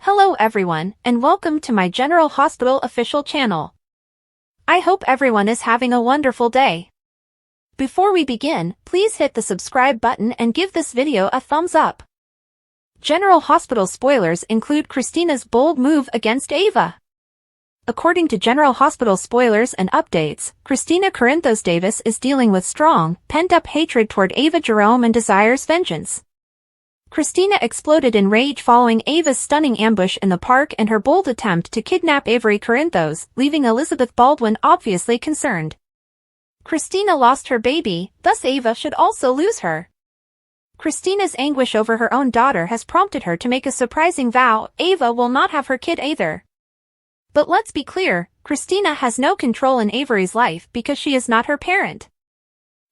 Hello everyone, and welcome to my General Hospital official channel. I hope everyone is having a wonderful day. Before we begin, please hit the subscribe button and give this video a thumbs up. General Hospital spoilers include Kristina's bold move against Ava. According to General Hospital spoilers and updates, Kristina Corinthos Davis is dealing with strong, pent-up hatred toward Ava Jerome and desires vengeance. Kristina exploded in rage following Ava's stunning ambush in the park and her bold attempt to kidnap Avery Corinthos, leaving Elizabeth Baldwin obviously concerned. Kristina lost her baby, thus Ava should also lose her. Kristina's anguish over her own daughter has prompted her to make a surprising vow: Ava will not have her kid either. But let's be clear, Kristina has no control in Avery's life because she is not her parent.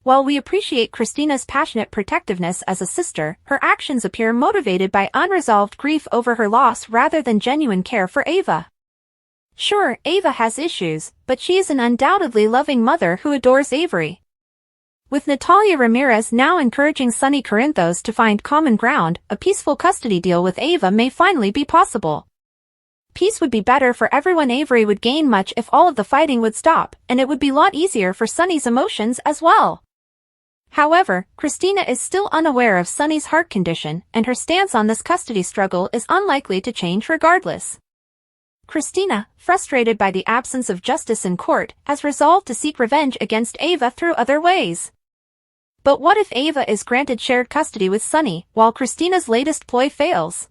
While we appreciate Kristina's passionate protectiveness as a sister, her actions appear motivated by unresolved grief over her loss rather than genuine care for Ava. Sure, Ava has issues, but she is an undoubtedly loving mother who adores Avery. With Natalia Ramirez now encouraging Sonny Corinthos to find common ground, a peaceful custody deal with Ava may finally be possible. Peace would be better for everyone. Avery would gain much if all of the fighting would stop, and it would be a lot easier for Sonny's emotions as well. However, Kristina is still unaware of Sonny's heart condition, and her stance on this custody struggle is unlikely to change regardless. Kristina, frustrated by the absence of justice in court, has resolved to seek revenge against Ava through other ways. But what if Ava is granted shared custody with Sonny, while Kristina's latest ploy fails?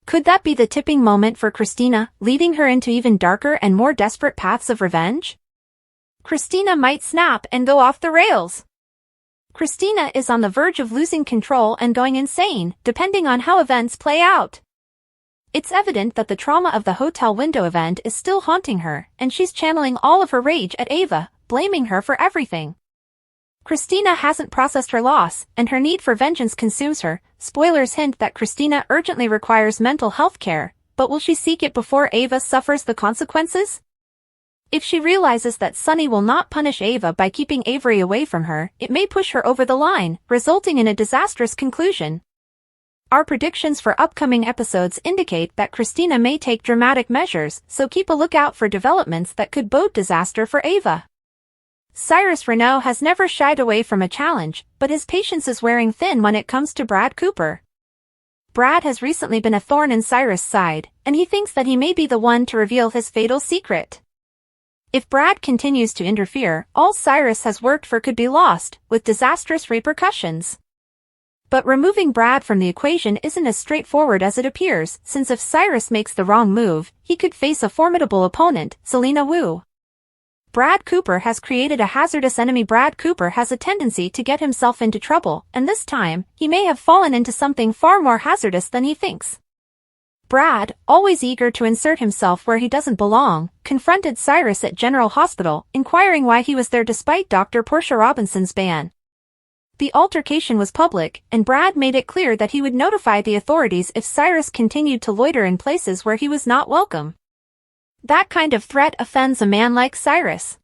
Could that be the tipping moment for Kristina, leading her into even darker and more desperate paths of revenge? Kristina might snap and go off the rails. Kristina is on the verge of losing control and going insane, depending on how events play out. It's evident that the trauma of the hotel window event is still haunting her, and she's channeling all of her rage at Ava, blaming her for everything. Kristina hasn't processed her loss, and her need for vengeance consumes her. Spoilers hint that Kristina urgently requires mental health care, but will she seek it before Ava suffers the consequences? If she realizes that Sonny will not punish Ava by keeping Avery away from her, it may push her over the line, resulting in a disastrous conclusion. Our predictions for upcoming episodes indicate that Kristina may take dramatic measures, so keep a lookout for developments that could bode disaster for Ava. Cyrus Renaud has never shied away from a challenge, but his patience is wearing thin when it comes to Brad Cooper. Brad has recently been a thorn in Cyrus' side, and he thinks that he may be the one to reveal his fatal secret. If Brad continues to interfere, all Cyrus has worked for could be lost, with disastrous repercussions. But removing Brad from the equation isn't as straightforward as it appears, since if Cyrus makes the wrong move, he could face a formidable opponent, Selena Wu. Brad Cooper has created a hazardous enemy. Brad Cooper has a tendency to get himself into trouble, and this time, he may have fallen into something far more hazardous than he thinks. Brad, always eager to insert himself where he doesn't belong, confronted Cyrus at General Hospital, inquiring why he was there despite Dr. Portia Robinson's ban. The altercation was public, and Brad made it clear that he would notify the authorities if Cyrus continued to loiter in places where he was not welcome. That kind of threat offends a man like Cyrus.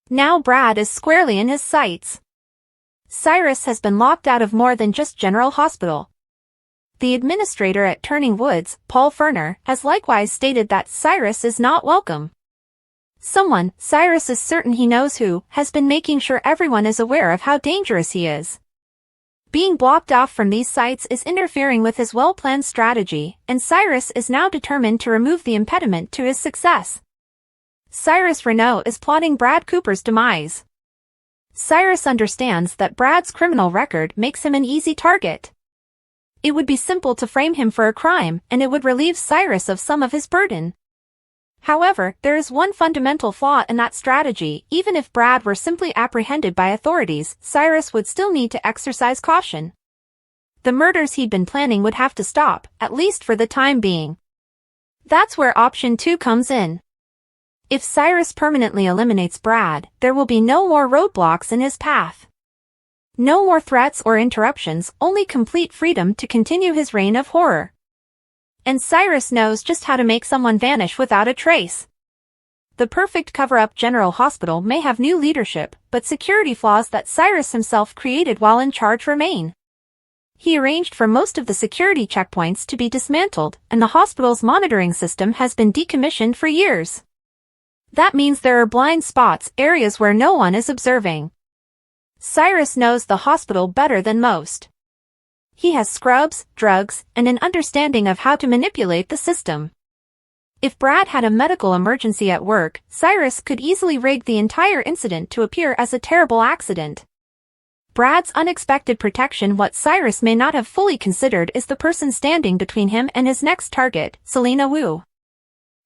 Now Brad is squarely in his sights. Cyrus has been locked out of more than just General Hospital. The administrator at Turning Woods, Paul Ferner, has likewise stated that Cyrus is not welcome. Someone, Cyrus is certain he knows who, has been making sure everyone is aware of how dangerous he is. Being blocked off from these sites is interfering with his well-planned strategy, and Cyrus is now determined to remove the impediment to his success. Cyrus Renaud is plotting Brad Cooper's demise. Cyrus understands that Brad's criminal record makes him an easy target. It would be simple to frame him for a crime, and it would relieve Cyrus of some of his burden. However, there is one fundamental flaw in that strategy. Even if Brad were simply apprehended by authorities, Cyrus would still need to exercise caution. The murders he'd been planning would have to stop, at least for the time being. That's where option 2 comes in. If Cyrus permanently eliminates Brad, there will be no more roadblocks in his path. No more threats or interruptions, only complete freedom to continue his reign of horror. And Cyrus knows just how to make someone vanish without a trace. The perfect cover-up. General Hospital may have new leadership, but security flaws that Cyrus himself created while in charge remain. He arranged for most of the security checkpoints to be dismantled, and the hospital's monitoring system has been decommissioned for years. That means there are blind spots, areas where no one is observing. Cyrus knows the hospital better than most. He has scrubs, drugs, and an understanding of how to manipulate the system. If Brad had a medical emergency at work, Cyrus could easily rig the entire incident to appear as a terrible accident. Brad's unexpected protection. What Cyrus may not have fully considered is the person standing between him and his next target, Selena Wu.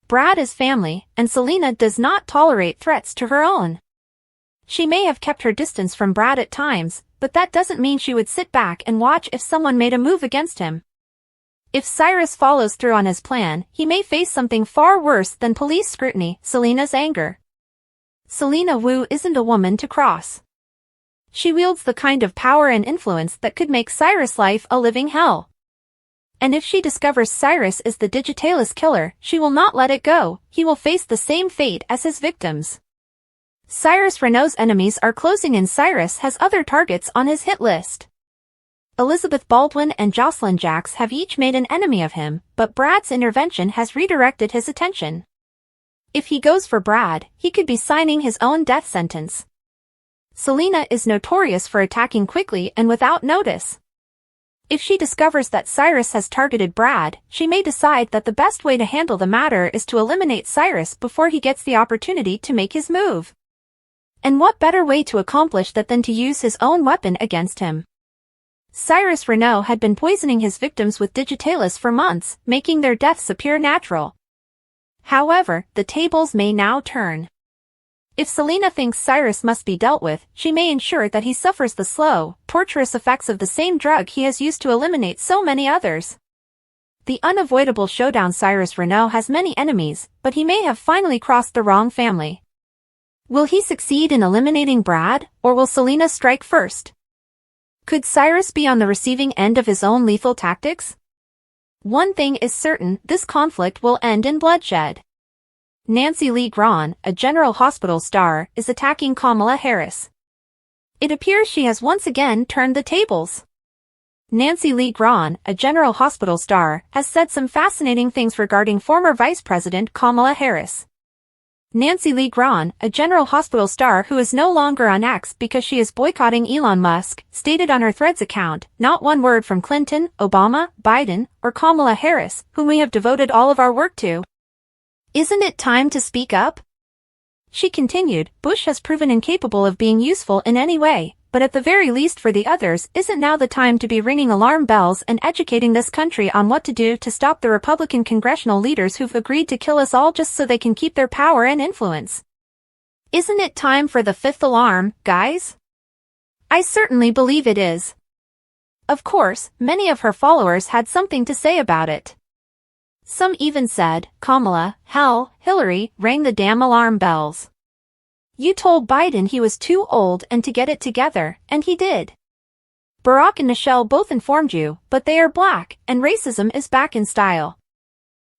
Brad is family, and Selena does not tolerate threats to her own. She may have kept her distance from Brad at times, but that doesn't mean she would sit back and watch if someone made a move against him. If Cyrus follows through on his plan, he may face something far worse than police scrutiny, Selena's anger. Selena Wu isn't a woman to cross. She wields the kind of power and influence that could make Cyrus' life a living hell. And if she discovers Cyrus is the Digitalis killer, she will not let it go. He will face the same fate as his victims. Cyrus Renault's enemies are closing in. Cyrus has other targets on his hit list. Elizabeth Baldwin and Jocelyn Jacks have each made an enemy of him, but Brad's intervention has redirected his attention. If he goes for Brad, he could be signing his own death sentence. Selena is notorious for attacking quickly and without notice. If she discovers that Cyrus has targeted Brad, she may decide that the best way to handle the matter is to eliminate Cyrus before he gets the opportunity to make his move. And what better way to accomplish that than to use his own weapon against him? Cyrus Renault had been poisoning his victims with Digitalis for months, making their deaths appear natural. However, the tables may now turn. If Selena thinks Cyrus must be dealt with, she may ensure that he suffers the slow, torturous effects of the same drug he has used to eliminate so many others. The unavoidable showdown. Cyrus Renault has many enemies, but he may have finally crossed the wrong family. Will he succeed in eliminating Brad, or will Selena strike first? Could Cyrus be on the receiving end of his own lethal tactics? One thing is certain, this conflict will end in bloodshed. Nancy Lee Grahn, a General Hospital star, is attacking Kamala Harris. It appears she has once again turned the tables. Nancy Lee Grahn, a General Hospital star, has said some fascinating things regarding former Vice President Kamala Harris. Nancy Lee Grahn, a General Hospital star who is no longer on X because she is boycotting Elon Musk, stated on her Threads account, "Not one word from Clinton, Obama, Biden, or Kamala Harris, whom we have devoted all of our work to. Isn't it time to speak up?" She continued, "Bush has proven incapable of being useful in any way, but at the very least for the others, isn't now the time to be ringing alarm bells and educating this country on what to do to stop the Republican congressional leaders who've agreed to kill us all just so they can keep their power and influence? Isn't it time for the fifth alarm, guys?" I certainly believe it is. Of course, many of her followers had something to say about it. Some even said, "Kamala, hell, Hillary, rang the damn alarm bells. You told Biden he was too old and to get it together, and he did. Barack and Michelle both informed you, but they are black, and racism is back in style.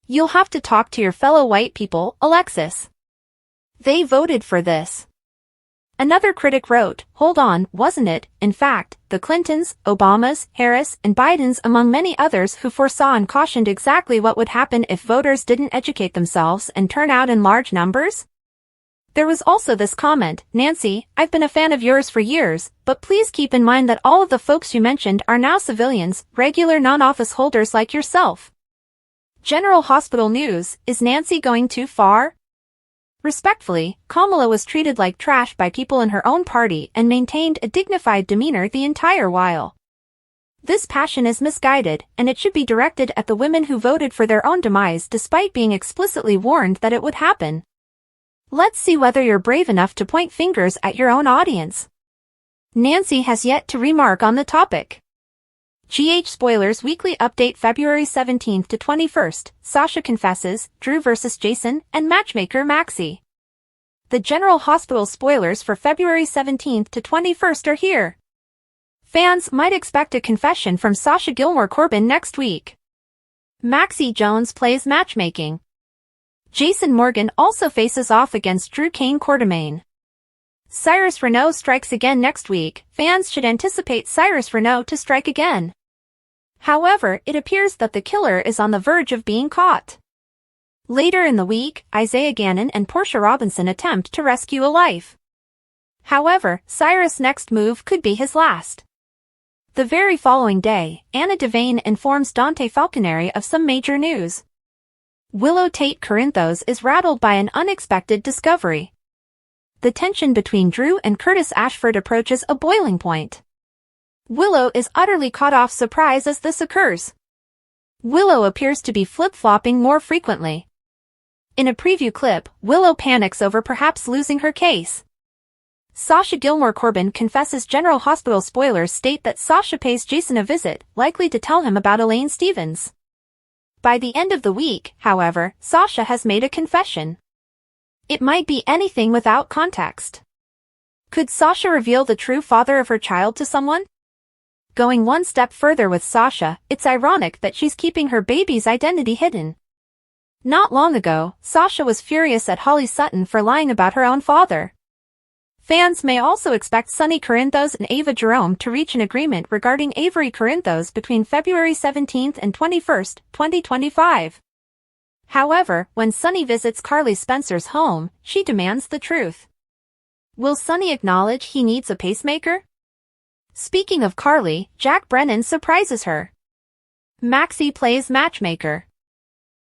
You'll have to talk to your fellow white people, Alexis. They voted for this." Another critic wrote, "Hold on, wasn't it, in fact, the Clintons, Obamas, Harris, and Bidens among many others who foresaw and cautioned exactly what would happen if voters didn't educate themselves and turn out in large numbers?" There was also this comment, "Nancy, I've been a fan of yours for years, but please keep in mind that all of the folks you mentioned are now civilians, regular non-office holders like yourself." General Hospital News, is Nancy going too far? Respectfully, Kamala was treated like trash by people in her own party and maintained a dignified demeanor the entire while. This passion is misguided, and it should be directed at the women who voted for their own demise despite being explicitly warned that it would happen. Let's see whether you're brave enough to point fingers at your own audience. Nancy has yet to remark on the topic. GH Spoilers Weekly Update February 17th to 21st, Sasha confesses, Drew vs. Jason, and matchmaker Maxi. The General Hospital spoilers for February 17th to 21st are here. Fans might expect a confession from Sasha Gilmore Corbin next week. Maxi Jones plays matchmaking. Jason Morgan also faces off against Drew Kane Quartermain. Cyrus Renault strikes again next week. Fans should anticipate Cyrus Renault to strike again. However, it appears that the killer is on the verge of being caught. Later in the week, Isaiah Gannon and Portia Robinson attempt to rescue a life. However, Cyrus' next move could be his last. The very following day, Anna Devane informs Dante Falconeri of some major news. Willow Tate Corinthos is rattled by an unexpected discovery. The tension between Drew and Curtis Ashford approaches a boiling point. Willow is utterly caught off surprise as this occurs. Willow appears to be flip-flopping more frequently. In a preview clip, Willow panics over perhaps losing her case. Sasha Gilmore Corbin confesses General Hospital spoilers state that Sasha pays Jason a visit, likely to tell him about Elaine Stevens. By the end of the week, however, Sasha has made a confession. It might be anything without context. Could Sasha reveal the true father of her child to someone? Going one step further with Sasha, it's ironic that she's keeping her baby's identity hidden. Not long ago, Sasha was furious at Holly Sutton for lying about her own father. Fans may also expect Sonny Corinthos and Ava Jerome to reach an agreement regarding Avery Corinthos between February 17 and 21, 2025. However, when Sonny visits Carly Spencer's home, she demands the truth. Will Sonny acknowledge he needs a pacemaker? Speaking of Carly, Jack Brennan surprises her. Maxie plays matchmaker.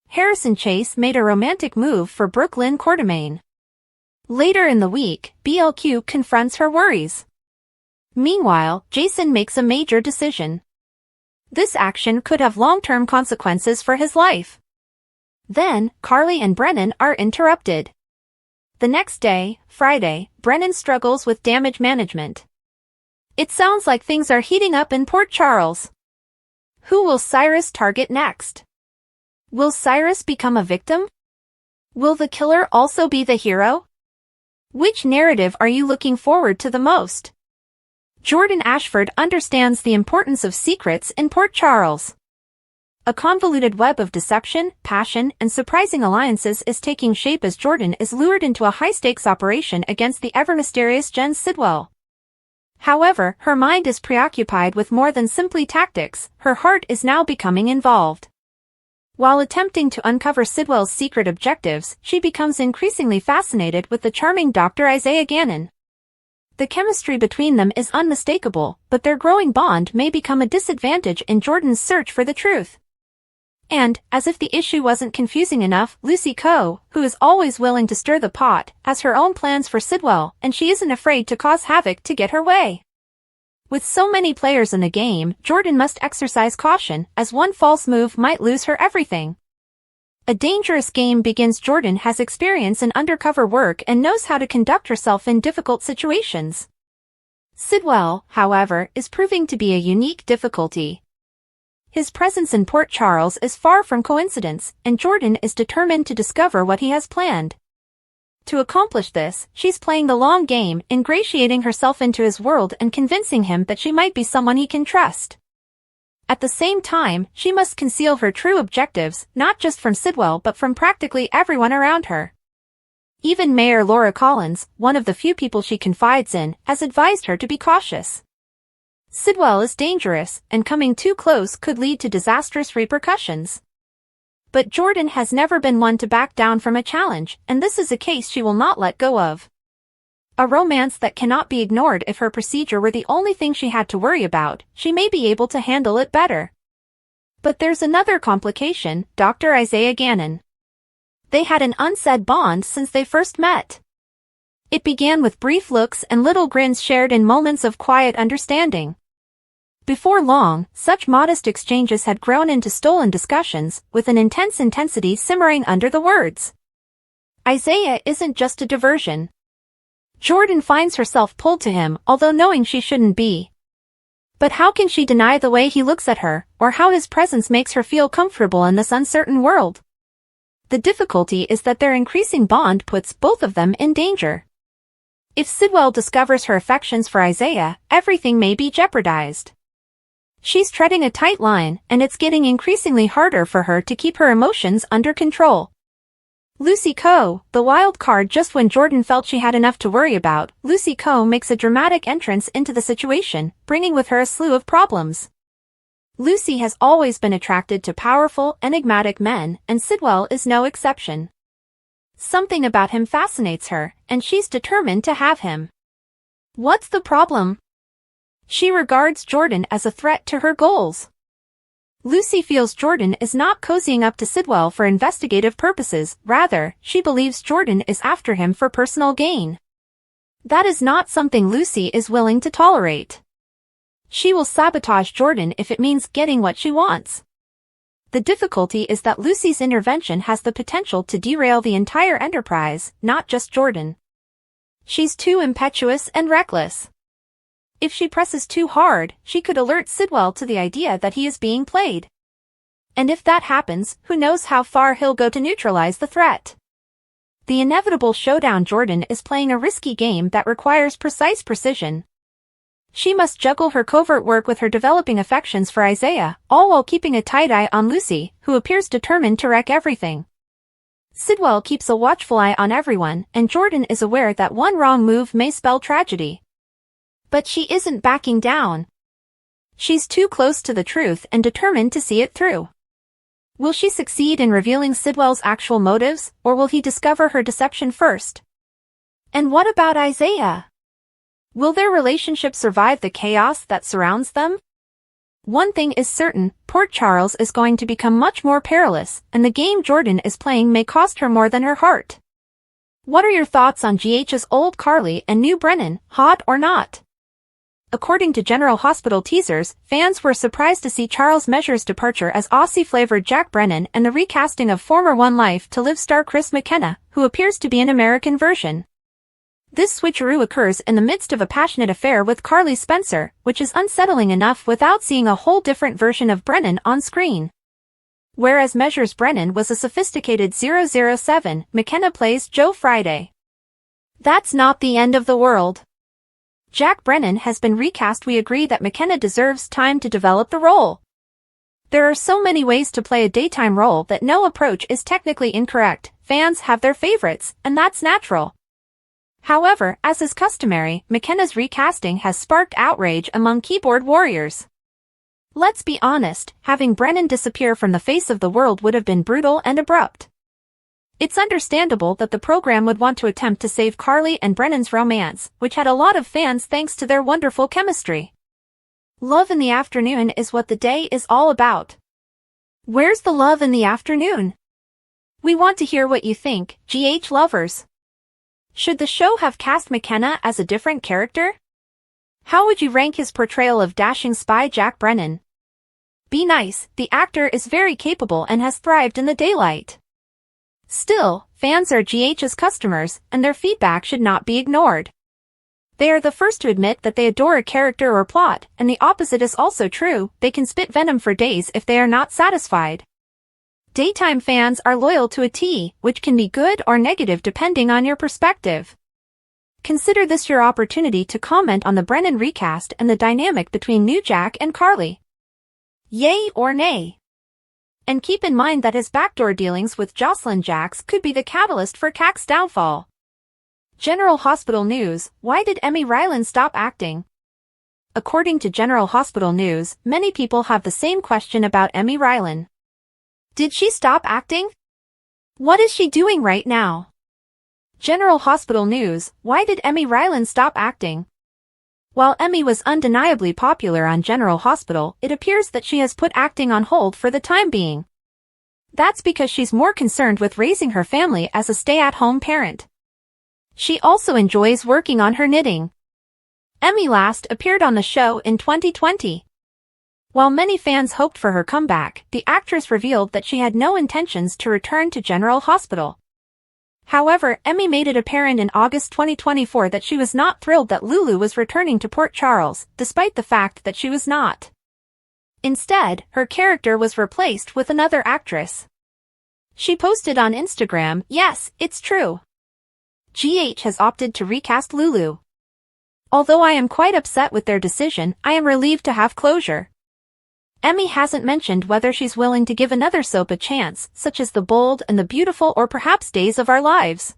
Harrison Chase made a romantic move for Brooklyn Quartermaine. Later in the week, BLQ confronts her worries. Meanwhile, Jason makes a major decision. This action could have long-term consequences for his life. Then, Carly and Brennan are interrupted. The next day, Friday, Brennan struggles with damage management. It sounds like things are heating up in Port Charles. Who will Cyrus target next? Will Cyrus become a victim? Will the killer also be the hero? Which narrative are you looking forward to the most? Jordan Ashford understands the importance of secrets in Port Charles. A convoluted web of deception, passion, and surprising alliances is taking shape as Jordan is lured into a high-stakes operation against the ever-mysterious Jen Sidwell. However, her mind is preoccupied with more than simply tactics, her heart is now becoming involved. While attempting to uncover Sidwell's secret objectives, she becomes increasingly fascinated with the charming Dr. Isaiah Gannon. The chemistry between them is unmistakable, but their growing bond may become a disadvantage in Jordan's search for the truth. And, as if the issue wasn't confusing enough, Lucy Coe, who is always willing to stir the pot, has her own plans for Sidwell, and she isn't afraid to cause havoc to get her way. With so many players in the game, Jordan must exercise caution, as one false move might lose her everything. A dangerous game begins. Jordan has experience in undercover work and knows how to conduct herself in difficult situations. Sidwell, however, is proving to be a unique difficulty. His presence in Port Charles is far from coincidence, and Jordan is determined to discover what he has planned. To accomplish this, she's playing the long game, ingratiating herself into his world and convincing him that she might be someone he can trust. At the same time, she must conceal her true objectives, not just from Sidwell but from practically everyone around her. Even Mayor Laura Collins, one of the few people she confides in, has advised her to be cautious. Sidwell is dangerous, and coming too close could lead to disastrous repercussions. But Jordan has never been one to back down from a challenge, and this is a case she will not let go of. A romance that cannot be ignored. If her procedure were the only thing she had to worry about, she may be able to handle it better. But there's another complication, Dr. Isaiah Gannon. They had an unsaid bond since they first met. It began with brief looks and little grins shared in moments of quiet understanding. Before long, such modest exchanges had grown into stolen discussions, with an intense intensity simmering under the words. Isaiah isn't just a diversion. Jordan finds herself pulled to him, although knowing she shouldn't be. But how can she deny the way he looks at her, or how his presence makes her feel comfortable in this uncertain world? The difficulty is that their increasing bond puts both of them in danger. If Sidwell discovers her affections for Isaiah, everything may be jeopardized. She's treading a tight line, and it's getting increasingly harder for her to keep her emotions under control. Lucy Coe, the wild card. Just when Jordan felt she had enough to worry about, Lucy Coe makes a dramatic entrance into the situation, bringing with her a slew of problems. Lucy has always been attracted to powerful, enigmatic men, and Sidwell is no exception. Something about him fascinates her, and she's determined to have him. What's the problem? She regards Jordan as a threat to her goals. Lucy feels Jordan is not cozying up to Sidwell for investigative purposes, rather, she believes Jordan is after him for personal gain. That is not something Lucy is willing to tolerate. She will sabotage Jordan if it means getting what she wants. The difficulty is that Lucy's intervention has the potential to derail the entire enterprise, not just Jordan. She's too impetuous and reckless. If she presses too hard, she could alert Sidwell to the idea that he is being played. And if that happens, who knows how far he'll go to neutralize the threat. The inevitable showdown. Jordan is playing a risky game that requires precise precision. She must juggle her covert work with her developing affections for Isaiah, all while keeping a tight eye on Lucy, who appears determined to wreck everything. Sidwell keeps a watchful eye on everyone, and Jordan is aware that one wrong move may spell tragedy. But she isn't backing down. She's too close to the truth and determined to see it through. Will she succeed in revealing Sidwell's actual motives, or will he discover her deception first? And what about Isaiah? Will their relationship survive the chaos that surrounds them? One thing is certain, Port Charles is going to become much more perilous, and the game Jordan is playing may cost her more than her heart. What are your thoughts on GH's old Carly and new Brennan, hot or not? According to General Hospital teasers, fans were surprised to see Charles Measure's departure as Aussie-flavored Jack Brennan and the recasting of former One Life to Live star Chris McKenna, who appears to be an American version. This switcheroo occurs in the midst of a passionate affair with Carly Spencer, which is unsettling enough without seeing a whole different version of Brennan on screen. Whereas Measure's Brennan was a sophisticated 007, McKenna plays Joe Friday. That's not the end of the world. Jack Brennan has been recast. We agree that McKenna deserves time to develop the role. There are so many ways to play a daytime role that no approach is technically incorrect. Fans have their favorites, and that's natural. However, as is customary, McKenna's recasting has sparked outrage among keyboard warriors. Let's be honest, having Brennan disappear from the face of the world would have been brutal and abrupt. It's understandable that the program would want to attempt to save Carly and Brennan's romance, which had a lot of fans thanks to their wonderful chemistry. Love in the afternoon is what the day is all about. Where's the love in the afternoon? We want to hear what you think, GH lovers. Should the show have cast McKenna as a different character? How would you rank his portrayal of dashing spy Jack Brennan? Be nice, the actor is very capable and has thrived in the daylight. Still, fans are GH's customers, and their feedback should not be ignored. They are the first to admit that they adore a character or plot, and the opposite is also true. They can spit venom for days if they are not satisfied. Daytime fans are loyal to a T, which can be good or negative depending on your perspective. Consider this your opportunity to comment on the Brennan recast and the dynamic between new Jack and Carly. Yay or nay? And keep in mind that his backdoor dealings with Jocelyn Jacks could be the catalyst for Cac's downfall. General Hospital News: why did Emmy Ryland stop acting? According to General Hospital News, many people have the same question about Emmy Ryland. Did she stop acting? What is she doing right now? General Hospital News: why did Emmy Ryland stop acting? While Emmy was undeniably popular on General Hospital, it appears that she has put acting on hold for the time being. That's because she's more concerned with raising her family as a stay-at-home parent. She also enjoys working on her knitting. Emmy last appeared on the show in 2020. While many fans hoped for her comeback, the actress revealed that she had no intentions to return to General Hospital. However, Emmy made it apparent in August 2024 that she was not thrilled that Lulu was returning to Port Charles, despite the fact that she was not. Instead, her character was replaced with another actress. She posted on Instagram, "Yes, it's true. GH has opted to recast Lulu. Although I am quite upset with their decision, I am relieved to have closure." Emmy hasn't mentioned whether she's willing to give another soap a chance, such as The Bold and the Beautiful or perhaps Days of Our Lives.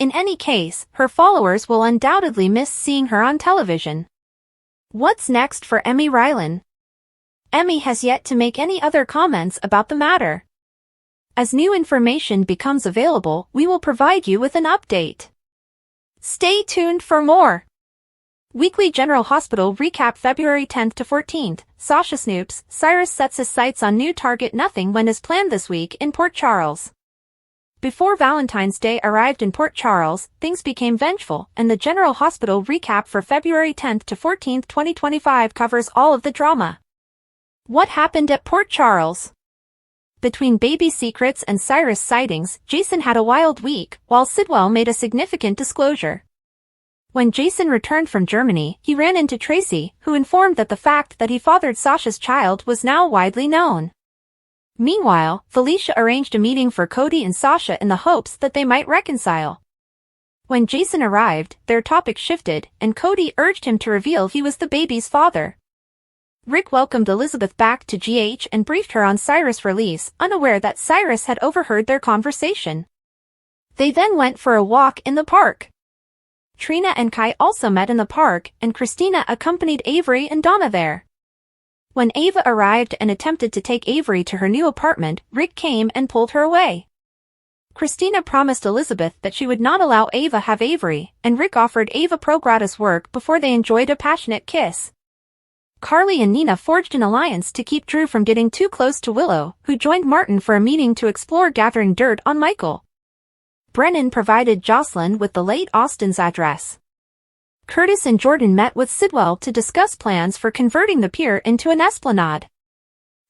In any case, her followers will undoubtedly miss seeing her on television. What's next for Emmy Ryland? Emmy has yet to make any other comments about the matter. As new information becomes available, we will provide you with an update. Stay tuned for more. Weekly General Hospital Recap February 10th to 14th. Sasha snoops, Cyrus sets his sights on new target. Nothing went as planned this week in Port Charles. Before Valentine's Day arrived in Port Charles, things became vengeful, and the General Hospital Recap for February 10th to 14th, 2025 covers all of the drama. What happened at Port Charles? Between baby secrets and Cyrus sightings, Jason had a wild week, while Sidwell made a significant disclosure. When Jason returned from Germany, he ran into Tracy, who informed that the fact that he fathered Sasha's child was now widely known. Meanwhile, Felicia arranged a meeting for Cody and Sasha in the hopes that they might reconcile. When Jason arrived, their topic shifted, and Cody urged him to reveal he was the baby's father. Rick welcomed Elizabeth back to GH and briefed her on Cyrus' release, unaware that Cyrus had overheard their conversation. They then went for a walk in the park. Trina and Kai also met in the park, and Kristina accompanied Avery and Donna there. When Ava arrived and attempted to take Avery to her new apartment, Rick came and pulled her away. Kristina promised Elizabeth that she would not allow Ava have Avery, and Rick offered Ava pro gratis work before they enjoyed a passionate kiss. Carly and Nina forged an alliance to keep Drew from getting too close to Willow, who joined Martin for a meeting to explore gathering dirt on Michael. Brennan provided Jocelyn with the late Austin's address. Curtis and Jordan met with Sidwell to discuss plans for converting the pier into an esplanade.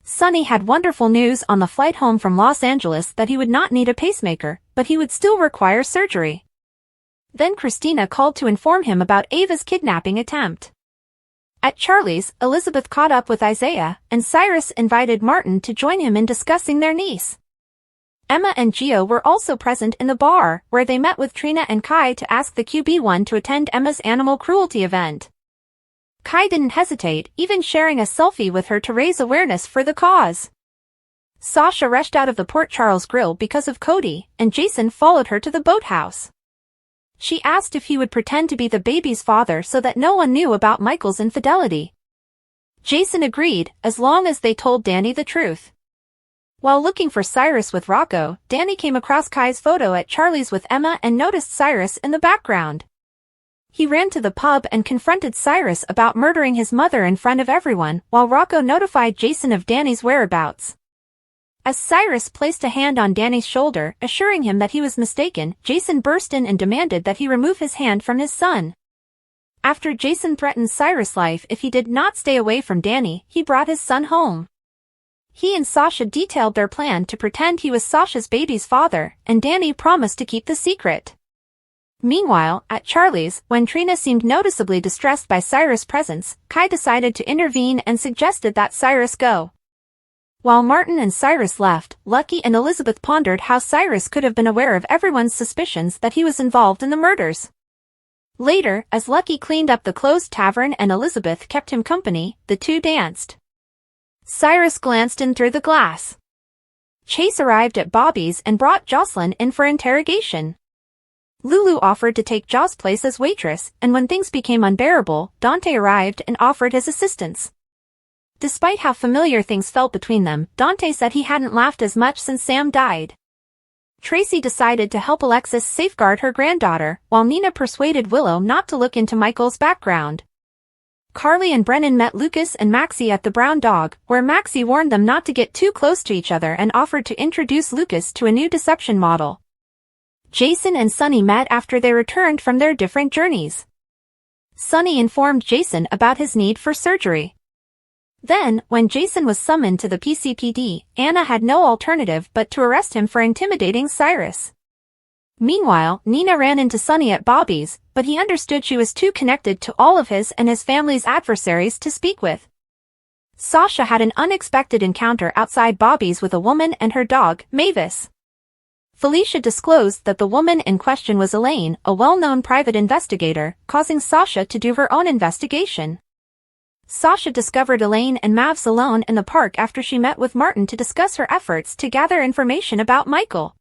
Sonny had wonderful news on the flight home from Los Angeles that he would not need a pacemaker, but he would still require surgery. Then Kristina called to inform him about Ava's kidnapping attempt. At Charlie's, Elizabeth caught up with Isaiah, and Cyrus invited Martin to join him in discussing their niece. Emma and Gio were also present in the bar, where they met with Trina and Kai to ask the QB1 to attend Emma's animal cruelty event. Kai didn't hesitate, even sharing a selfie with her to raise awareness for the cause. Sasha rushed out of the Port Charles Grill because of Cody, and Jason followed her to the boathouse. She asked if he would pretend to be the baby's father so that no one knew about Michael's infidelity. Jason agreed, as long as they told Danny the truth. While looking for Cyrus with Rocco, Danny came across Kai's photo at Charlie's with Emma and noticed Cyrus in the background. He ran to the pub and confronted Cyrus about murdering his mother in front of everyone, while Rocco notified Jason of Danny's whereabouts. As Cyrus placed a hand on Danny's shoulder, assuring him that he was mistaken, Jason burst in and demanded that he remove his hand from his son. After Jason threatened Cyrus' life if he did not stay away from Danny, he brought his son home. He and Sasha detailed their plan to pretend he was Sasha's baby's father, and Danny promised to keep the secret. Meanwhile, at Charlie's, when Trina seemed noticeably distressed by Cyrus' presence, Kai decided to intervene and suggested that Cyrus go. While Martin and Cyrus left, Lucky and Elizabeth pondered how Cyrus could have been aware of everyone's suspicions that he was involved in the murders. Later, as Lucky cleaned up the closed tavern and Elizabeth kept him company, the two danced. Cyrus glanced in through the glass. Chase arrived at Bobby's and brought Jocelyn in for interrogation. Lulu offered to take Jo's place as waitress, and when things became unbearable, Dante arrived and offered his assistance. Despite how familiar things felt between them, Dante said he hadn't laughed as much since Sam died. Tracy decided to help Alexis safeguard her granddaughter, while Nina persuaded Willow not to look into Michael's background. Carly and Brennan met Lucas and Maxie at the Brown Dog, where Maxie warned them not to get too close to each other and offered to introduce Lucas to a new deception model. Jason and Sunny met after they returned from their different journeys. Sunny informed Jason about his need for surgery. Then, when Jason was summoned to the PCPD, Anna had no alternative but to arrest him for intimidating Cyrus. Meanwhile, Nina ran into Sunny at Bobby's, but he understood she was too connected to all of his and his family's adversaries to speak with. Sasha had an unexpected encounter outside Bobby's with a woman and her dog, Mavis. Felicia disclosed that the woman in question was Elaine, a well-known private investigator, causing Sasha to do her own investigation. Sasha discovered Elaine and Mavs alone in the park after she met with Martin to discuss her efforts to gather information about Michael.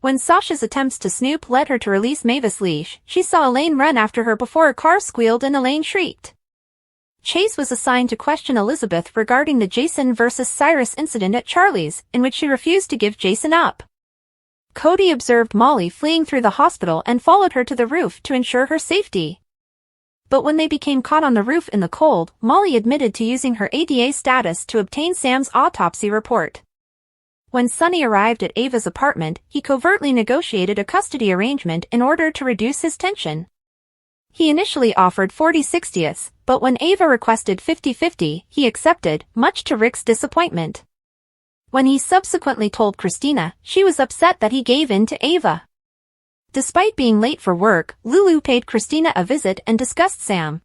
When Sasha's attempts to snoop led her to release Mavis' leash, she saw Elaine run after her before a car squealed and Elaine shrieked. Chase was assigned to question Elizabeth regarding the Jason versus Cyrus incident at Charlie's, in which she refused to give Jason up. Cody observed Molly fleeing through the hospital and followed her to the roof to ensure her safety. But when they became caught on the roof in the cold, Molly admitted to using her ADA status to obtain Sam's autopsy report. When Sonny arrived at Ava's apartment, he covertly negotiated a custody arrangement in order to reduce his tension. He initially offered 40/60, but when Ava requested 50/50, he accepted, much to Rick's disappointment. When he subsequently told Kristina, she was upset that he gave in to Ava. Despite being late for work, Lulu paid Kristina a visit and discussed Sam.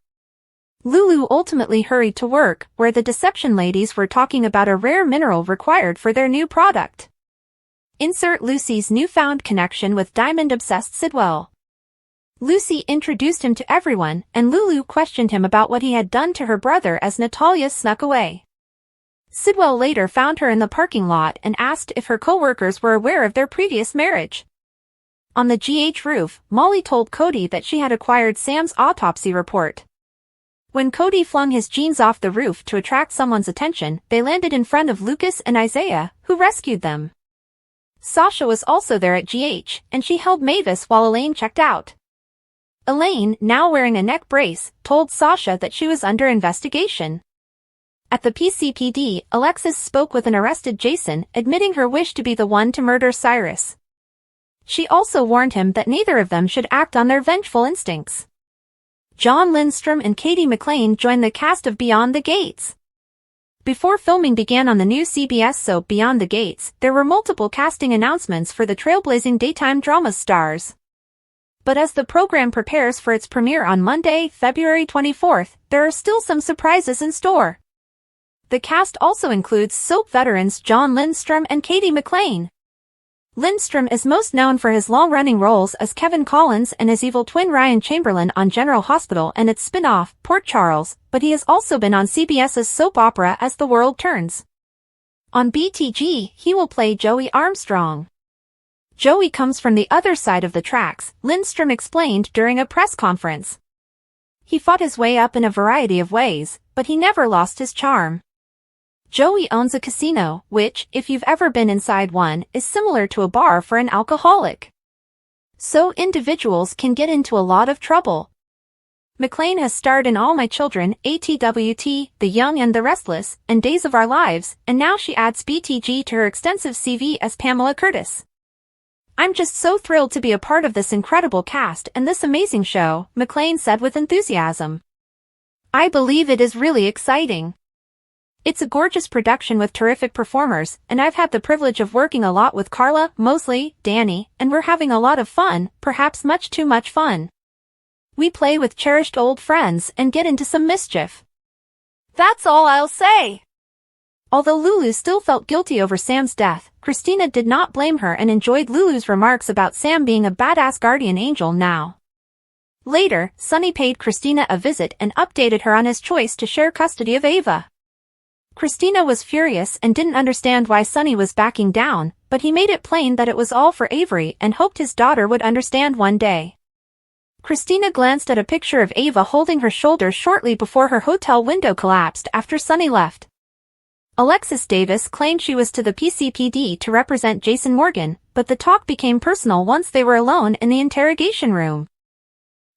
Lulu ultimately hurried to work, where the deception ladies were talking about a rare mineral required for their new product. Insert Lucy's newfound connection with diamond-obsessed Sidwell. Lucy introduced him to everyone, and Lulu questioned him about what he had done to her brother as Natalia snuck away. Sidwell later found her in the parking lot and asked if her co-workers were aware of their previous marriage. On the GH roof, Molly told Cody that she had acquired Sam's autopsy report. When Cody flung his jeans off the roof to attract someone's attention, they landed in front of Lucas and Isaiah, who rescued them. Sasha was also there at GH, and she held Mavis while Elaine checked out. Elaine, now wearing a neck brace, told Sasha that she was under investigation. At the PCPD, Alexis spoke with an arrested Jason, admitting her wish to be the one to murder Cyrus. She also warned him that neither of them should act on their vengeful instincts. John Lindstrom and Katie McLean joined the cast of Beyond the Gates. Before filming began on the new CBS soap Beyond the Gates, there were multiple casting announcements for the trailblazing daytime drama stars. But as the program prepares for its premiere on Monday, February 24th, there are still some surprises in store. The cast also includes soap veterans John Lindstrom and Katie McLean. Lindstrom is most known for his long-running roles as Kevin Collins and his evil twin Ryan Chamberlain on General Hospital and its spin-off, Port Charles, but he has also been on CBS's soap opera As the World Turns. On BTG, he will play Joey Armstrong. Joey comes from the other side of the tracks, Lindstrom explained during a press conference. He fought his way up in a variety of ways, but he never lost his charm. Joey owns a casino, which, if you've ever been inside one, is similar to a bar for an alcoholic. So individuals can get into a lot of trouble. McLean has starred in All My Children, ATWT, The Young and the Restless, and Days of Our Lives, and now she adds BTG to her extensive CV as Pamela Curtis. "I'm just so thrilled to be a part of this incredible cast and this amazing show," McLean said with enthusiasm. "I believe it is really exciting. It's a gorgeous production with terrific performers, and I've had the privilege of working a lot with Carla, Mosley, Danny, and we're having a lot of fun, perhaps much too much fun. We play with cherished old friends and get into some mischief. That's all I'll say." Although Lulu still felt guilty over Sam's death, Kristina did not blame her and enjoyed Lulu's remarks about Sam being a badass guardian angel now. Later, Sonny paid Kristina a visit and updated her on his choice to share custody of Ava. Kristina was furious and didn't understand why Sonny was backing down, but he made it plain that it was all for Avery and hoped his daughter would understand one day. Kristina glanced at a picture of Ava holding her shoulder shortly before her hotel window collapsed after Sonny left. Alexis Davis claimed she was to the PCPD to represent Jason Morgan, but the talk became personal once they were alone in the interrogation room.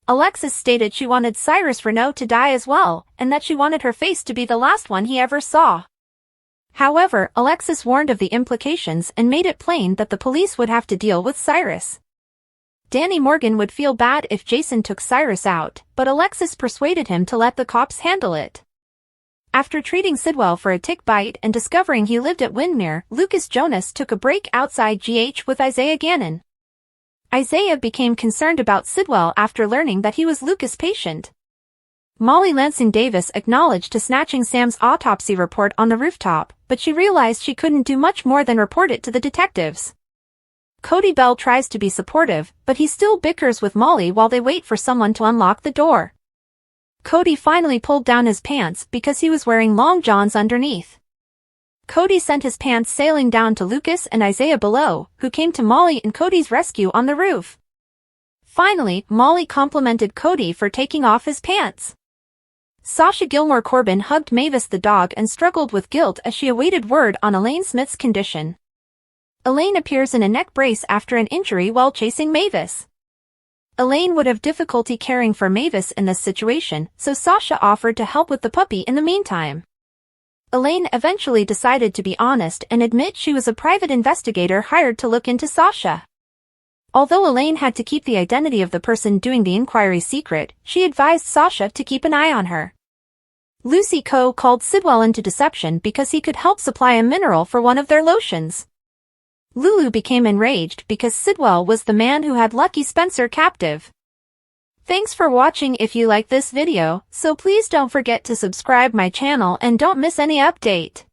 Alexis stated she wanted Cyrus Renaud to die as well, and that she wanted her face to be the last one he ever saw. However, Alexis warned of the implications and made it plain that the police would have to deal with Cyrus. Danny Morgan would feel bad if Jason took Cyrus out, but Alexis persuaded him to let the cops handle it. After treating Sidwell for a tick bite and discovering he lived at Windmere, Lucas Jonas took a break outside GH with Isaiah Gannon. Isaiah became concerned about Sidwell after learning that he was Lucas' patient. Molly Lansing Davis acknowledged to snatching Sam's autopsy report on the rooftop, but she realized she couldn't do much more than report it to the detectives. Cody Bell tries to be supportive, but he still bickers with Molly while they wait for someone to unlock the door. Cody finally pulled down his pants because he was wearing long johns underneath. Cody sent his pants sailing down to Lucas and Isaiah below, who came to Molly and Cody's rescue on the roof. Finally, Molly complimented Cody for taking off his pants. Sasha Gilmore Corbin hugged Mavis the dog and struggled with guilt as she awaited word on Elaine Smith's condition. Elaine appears in a neck brace after an injury while chasing Mavis. Elaine would have difficulty caring for Mavis in this situation, so Sasha offered to help with the puppy in the meantime. Elaine eventually decided to be honest and admit she was a private investigator hired to look into Sasha. Although Elaine had to keep the identity of the person doing the inquiry secret, she advised Sasha to keep an eye on her. Lucy Coe called Sidwell into deception because he could help supply a mineral for one of their lotions. Lulu became enraged because Sidwell was the man who had Lucky Spencer captive. Thanks for watching. If you like this video, so please don't forget to subscribe my channel and don't miss any update.